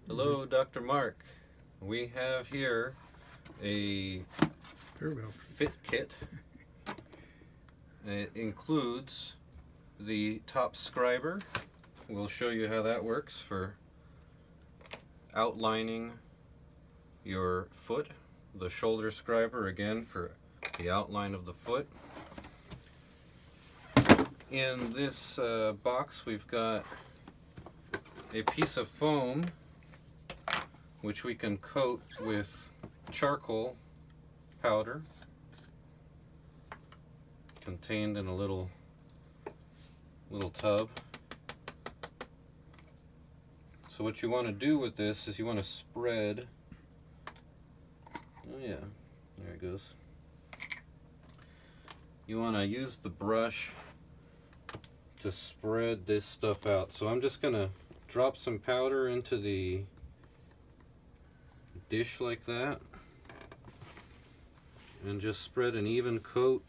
Hello, Dr. Mark. We have here a fit kit. It includes the top scriber. We'll show you how that works for outlining your foot. The shoulder scriber, again, for the outline of the foot. In this box, we've got a piece of foam which we can coat with charcoal powder contained in a little tub. So what you want to do with this is you want to spread, oh yeah, there it goes. You want to use the brush to spread this stuff out. So I'm just going to drop some powder into the dish like that and just spread an even coat.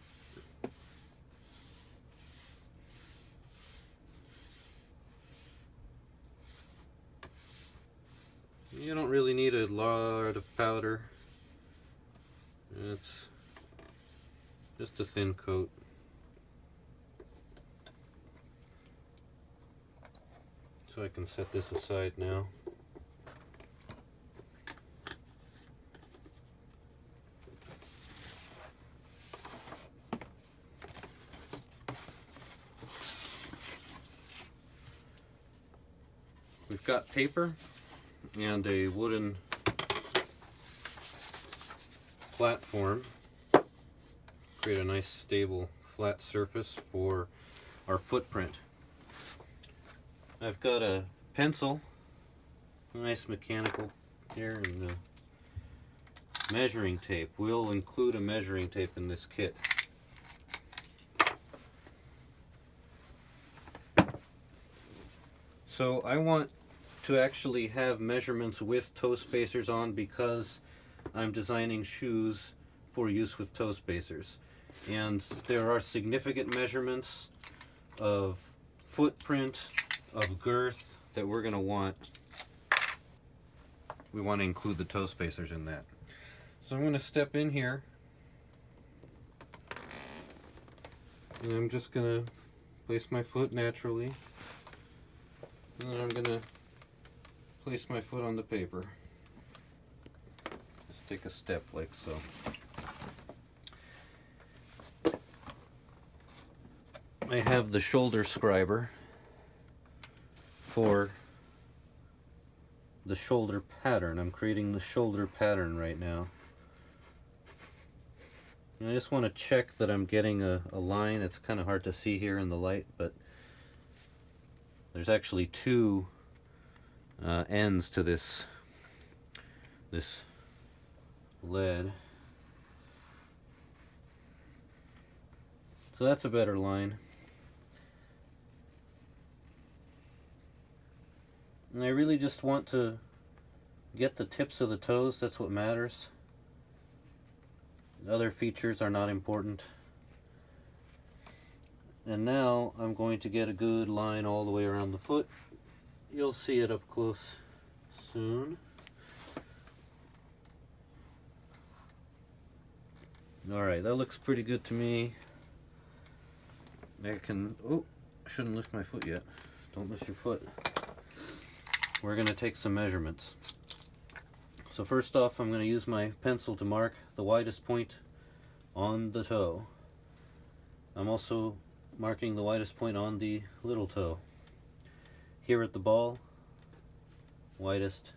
You don't really need a lot of powder. It's just a thin coat. So I can set this aside now. We've got paper and a wooden platform. Create a nice stable flat surface for our footprint. I've got a pencil, a nice mechanical here, and measuring tape. We'll include a measuring tape in this kit. So I want to actually have measurements with toe spacers on because I'm designing shoes for use with toe spacers. And there are significant measurements of footprint, of girth that we're going to want. We want to include the toe spacers in that. So I'm going to step in here and I'm just going to place my foot naturally. And then I'm going to place my foot on the paper. Just take a step like so. I have the shoulder scriber for the shoulder pattern. I'm creating the shoulder pattern right now. And I just want to check that I'm getting a line. It's kind of hard to see here in the light, but there's actually two ends to this lead. So that's a better line. And I really just want to get the tips of the toes. That's what matters. Other features are not important. And now I'm going to get a good line all the way around the foot. You'll see it up close soon. Alright, that looks pretty good to me. I shouldn't lift my foot yet. Don't lift your foot. We're going to take some measurements. So first off, I'm going to use my pencil to mark the widest point on the toe. I'm also marking the widest point on the little toe. Here at the ball, widest.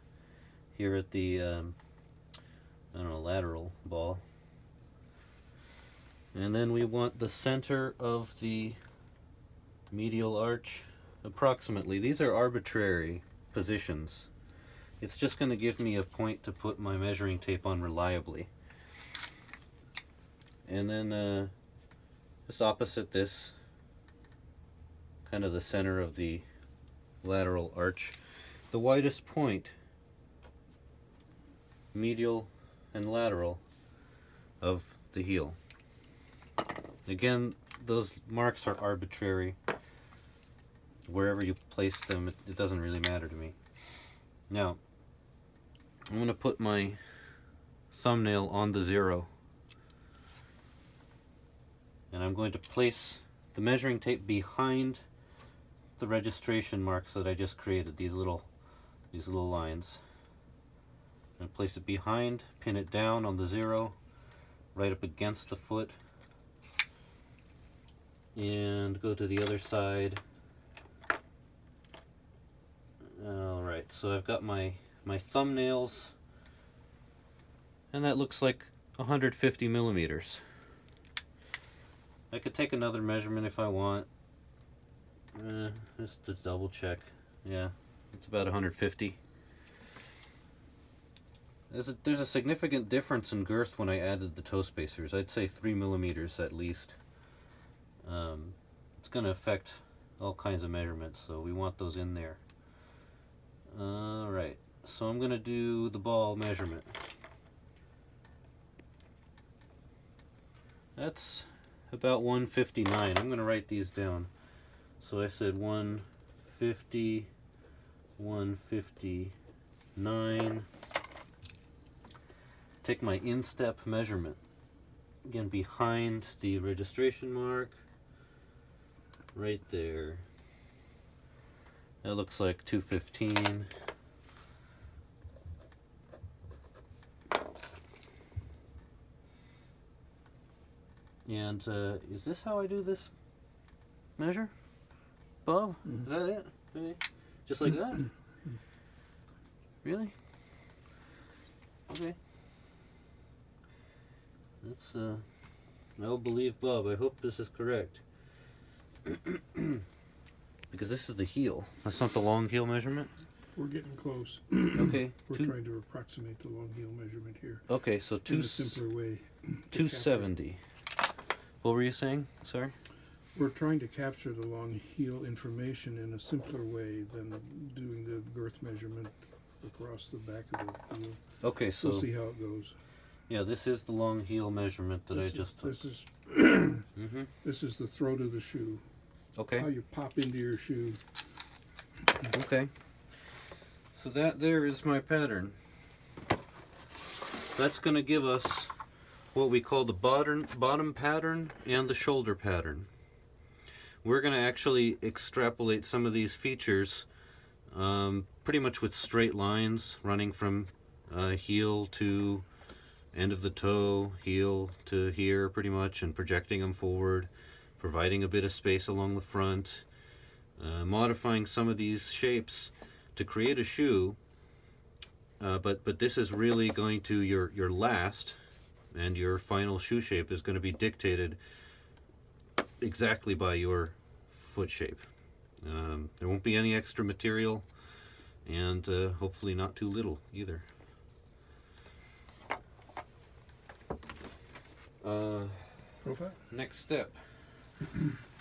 Here at the lateral ball. And then we want the center of the medial arch approximately. These are arbitrary positions. It's just going to give me a point to put my measuring tape on reliably. And then just opposite this, kind of the center of the lateral arch, the widest point, medial and lateral, of the heel. Again, those marks are arbitrary. Wherever you place them, it doesn't really matter to me. Now, I'm going to put my thumbnail on the 0. And I'm going to place the measuring tape behind the registration marks that I just created, these little lines. And place it behind, pin it down on the 0, right up against the foot, and go to the other side. Alright, so I've got my thumbnails, and that looks like 150 millimeters. I could take another measurement if I want, just to double check. Yeah, it's about 150. There's a significant difference in girth when I added the toe spacers. I'd say 3 millimeters at least. It's going to affect all kinds of measurements, so we want those in there. Alright, so I'm going to do the ball measurement. That's about 159. I'm going to write these down. So I said 150, 159. Take my instep measurement. Again, behind the registration mark. Right there. That looks like 215. And is this how I do this measure, Bob? Mm-hmm. Is that it? Really? Just like that? Really? Okay. That's I'll believe Bob. I hope this is correct. Because this is the heel. That's not the long heel measurement? We're getting close. Okay. We're trying to approximate the long heel measurement here. Okay, so in a simpler way. 270. What were you saying? Sorry? We're trying to capture the long heel information in a simpler way than doing the girth measurement across the back of the heel. Okay, so we'll see how it goes. Yeah, this is the long heel measurement that I just took. This is this is the throat of the shoe. Okay. How you pop into your shoe. Okay. So that there is my pattern. That's going to give us what we call the bottom pattern and the shoulder pattern. We're going to actually extrapolate some of these features pretty much with straight lines running from heel to end of the toe, heel to here pretty much, and projecting them forward, providing a bit of space along the front, modifying some of these shapes to create a shoe, but this is really going to, your last and your final shoe shape is going to be dictated exactly by your foot shape. There won't be any extra material, and hopefully not too little either. Profile? Next step.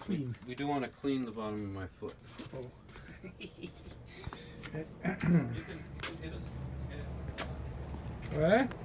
Clean. We do want to clean the bottom of my foot. Oh. You can hit us. What?